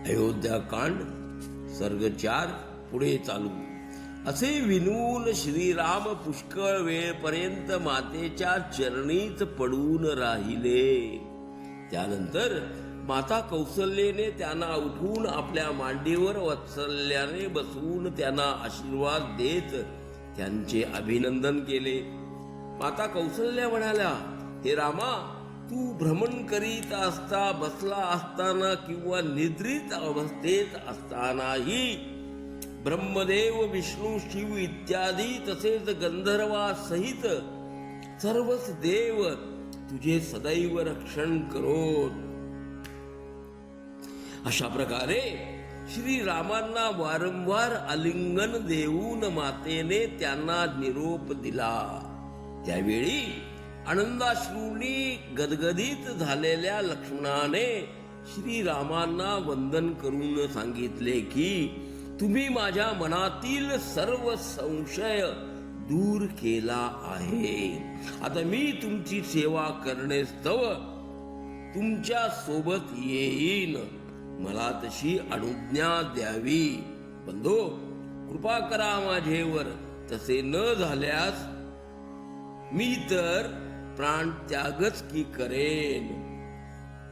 अयोध्याकांड सर्ग 4 पुढे चालू. असे विनून श्रीराम पुष्कळ वेळपर्यंत मातेच्या चरणीच पडून राहिले. त्यानंतर माता कौसल्येने त्यांना उठवून आपल्या मांडीवर वात्सल्याने बसवून त्यांना आशीर्वाद देत त्यांचे अभिनंदन केले. माता कौसल्या म्हणाल्या, हे रामा, तू भ्रमण करीत असता, बसला असताना किंवा निद्रित अवस्थेत असतानाही ब्रह्मदेव, विष्णू, शिव इत्यादी तसेच गंधर्वासहित सर्वच देव तुझे सदैव रक्षण करोत. अशा प्रकारे श्रीरामांना वारंवार आलिंगन देऊन मातेने त्यांना निरोप दिला. त्यावेळी आनंदाश्रूंनी गदगदित झालेल्या लक्ष्मणाने श्रीरामांना वंदन करून सांगितले की तुम्ही माझ्या मनातील सर्व संशय दूर केला आहे. आता मी तुमची सेवा करण्यास्तव तुमच्या सोबत येईन. मला तशी अनुज्ञा द्यावी. बंधो, कृपा करा माझेवर. तसे न झाल्यास मी तर प्राण त्यागच की करेन.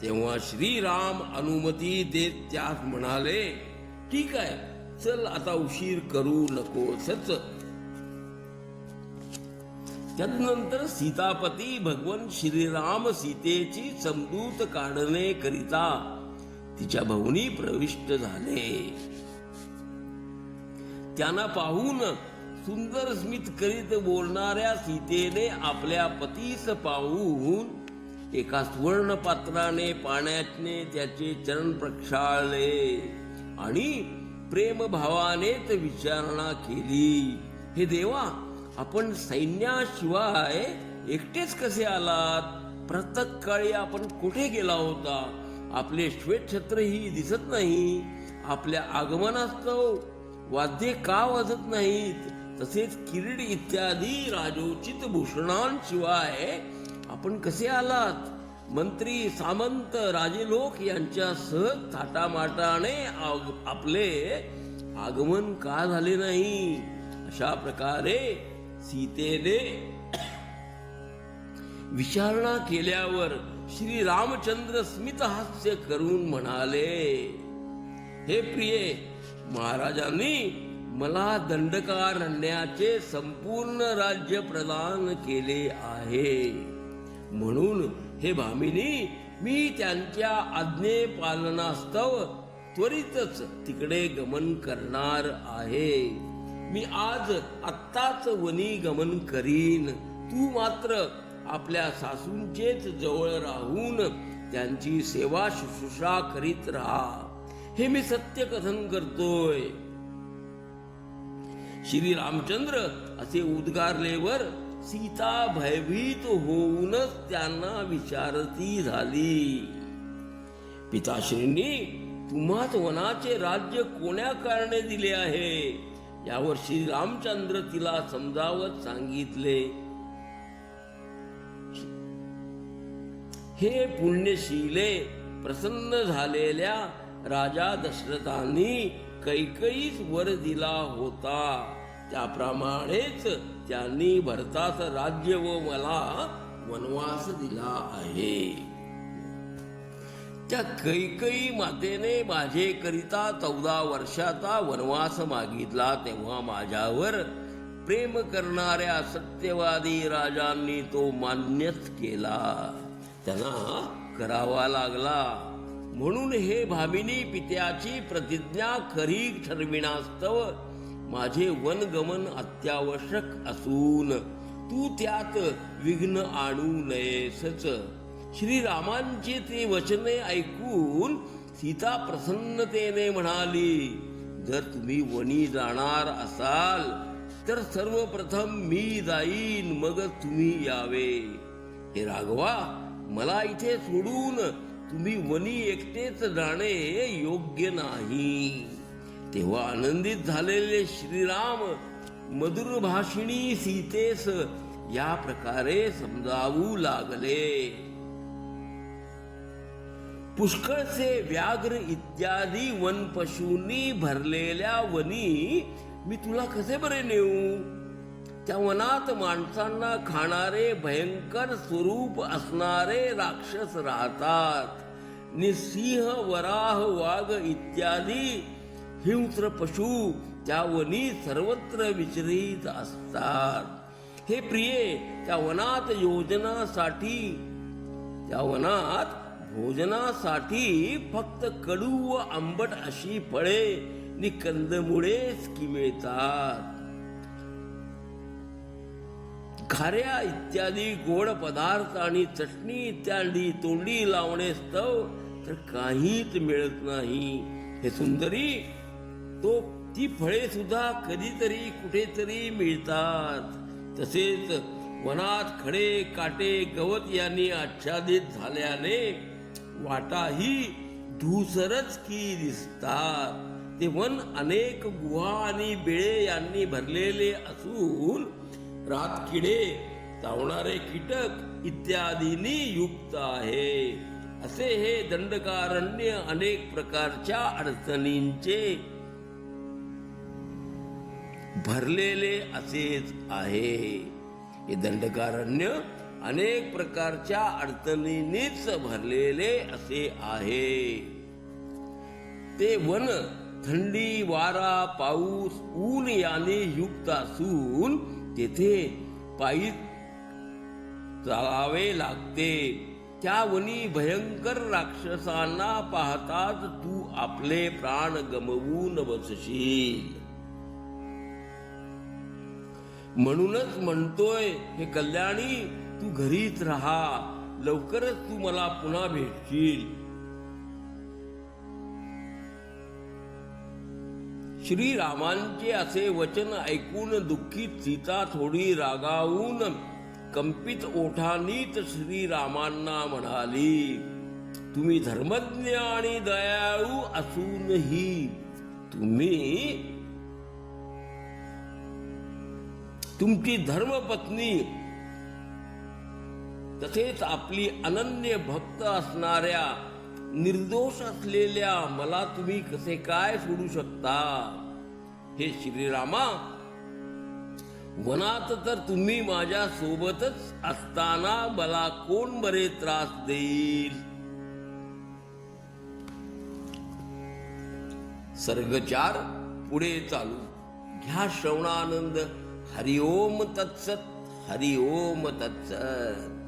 तेव्हा श्रीराम अनुमती देत त्यास म्हणाले, ठीक आहे, चल, आता उशीर करू नकोसच. त्यानंतर सीतापती भगवान श्रीराम सीतेची समजूत काढणे करिता तिच्या भवनी प्रविष्ट झाले. त्यांना पाहून सुंदर स्मित करीत बोलणाऱ्या सीतेने आपल्या पतीस पाहून एका सुवर्ण पात्राने पाण्याने त्याचे चरण प्रक्षाळले आणि प्रेम भावानेच विचारणा केली, हे देवा, आपण सैन्याशिवाय एकटेच कसे आलात? प्रत्येक काळी आपण कुठे गेला होता? आपले श्वेतछत्रही दिसत नाही. आपल्या आगमनास्तव वाद्ये का वाजत नाहीत? तसेच किरीट इत्यादी राजोचित भूषणांशिवाय आपण कसे आलात? मंत्री, सामंत, राजेलोक यांच्या सहज थाटामाटाने आपले आगमन का झाले नाही? अशा प्रकारे सीतेने विचारणा केल्यावर श्री रामचंद्र स्मित हास्य करून म्हणाले, हे प्रिये, महाराजांनी मला दंडकारण्याचे संपूर्ण राज्य प्रदान केले आहे. म्हणून हे भामिनी, मी त्यांच्या आज्ञे पालनास्तव त्वरितच तिकडे गमन करणार आहे. मी आज आत्ताच वनी गमन करीन. तू मात्र आपल्या सासूंचेच जवळ राहून त्यांची सेवा शुश्रूषा करीत राहा. हे मी सत्य कथन करतोय. श्री रामचंद्र असे उद्गारलेवर सीता भयभीत होऊनच त्यांना विचारती झाली, पिताश्रींनी तुम्हाच वनाचे राज्य कोण्या कारणे दिले आहे? यावर श्री रामचंद्र तिला समजावत सांगितले, हे पुण्यशीले, प्रसन्न झालेल्या राजा दशरथांनी कैकईस वर दिला होता, त्याप्रमाणेच त्यांनी भरतास राज्य व मला वनवास दिला आहे. त्या कैकई मातेने माझे करिता 14 वर्षाचा वनवास मागितला. तेव्हा माझ्यावर प्रेम करणाऱ्या सत्यवादी राजांनी तो मान्यच केला. त्यांना करावा लागला. म्हणून हे भामिनी, पित्याची प्रतिज्ञा खरी ठरविण्यास्तव माझे वनगमन अत्यावश्यक असून तू त्यात विघ्न आणू नयेसच. श्रीरामांची ती वचने ऐकून सीता प्रसन्नतेने म्हणाली, जर तुम्ही वनी जाणार असाल तर सर्वप्रथम मी जाईन, मग तुम्ही यावे. हे राघवा, मला इथे सोडून तुम्ही वनी एकटेच जाणे योग्य नाही. तेव्हा आनंदित झालेले श्रीराम मधुर भाषिणी सीतेस या प्रकारे समजावू लागले, पुष्कळसे व्याघ्र इत्यादी वन पशूंनी भरलेल्या वनी मी तुला कसे बरे नेऊ? त्या वनात माणसांना खाणारे भयंकर स्वरूप असणारे राक्षस राहतात. निसिंह, वराह, वाघ इत्यादी हिंस्र पशु त्या वनी सर्वत्र विचरित असतात. हे प्रिये, त्या वनात भोजनासाठी फक्त कडू व आंबट अशी फळे नि कंदमुळेच की मिळतात. खाऱ्या इत्यादी गोड पदार्थ आणि चटणी इत्यादी तोंडी लावणे स्तव तर काहीच मिळत नाही. हे सुंदरी, ती फळे सुद्धा कधीतरी कुठेतरी मिळतात. तसेच वनात खडे, काटे, गवत यांनी आच्छादित झाल्याने वाटाही धूसरच की दिसतात. ते वन अनेक गुहा आणि बिळे यांनी भरलेले असून रातकिडे, चावणारे कीटक इत्यादींनी युक्त आहे. असे हे दंडकारण्य अनेक प्रकारच्या अडचणींचे भरलेले असेच आहे. हे दंडकारण्य अनेक प्रकारच्या अडचणींनीच भरलेले असे आहे. ते वन थंडी, वारा, पाऊस, ऊन याने युक्त असून तेथे पायी चालावे लागते. त्या वनी भयंकर राक्षसांना पाहताच तू आपले प्राण गमवून बसशील. म्हणूनच म्हणतोय, हे कल्याणी, तू घरीच राहा. लवकरच तू मला पुन्हा भेटशील. श्रीरामांचे असे वचन ऐकून दुःखित सीता थोडी रागावून कंपित ओठांनीच श्रीरामांना म्हणाली, तुम्ही धर्मज्ञ आणि दयाळू असूनही तुमची धर्मपत्नी तसेच आपली अनन्य भक्त असणाऱ्या निर्दोष असलेल्या मला तुम्ही कसे काय सोडू शकता? हे श्रीरामा, वनात तर तुम्ही माझ्या सोबतच असताना मला कोण बरे त्रास देईल? सर्ग 4 पुढे चालू. घ्या श्रवणानंद. हरिओम तत्सत. हरिओम तत्सत.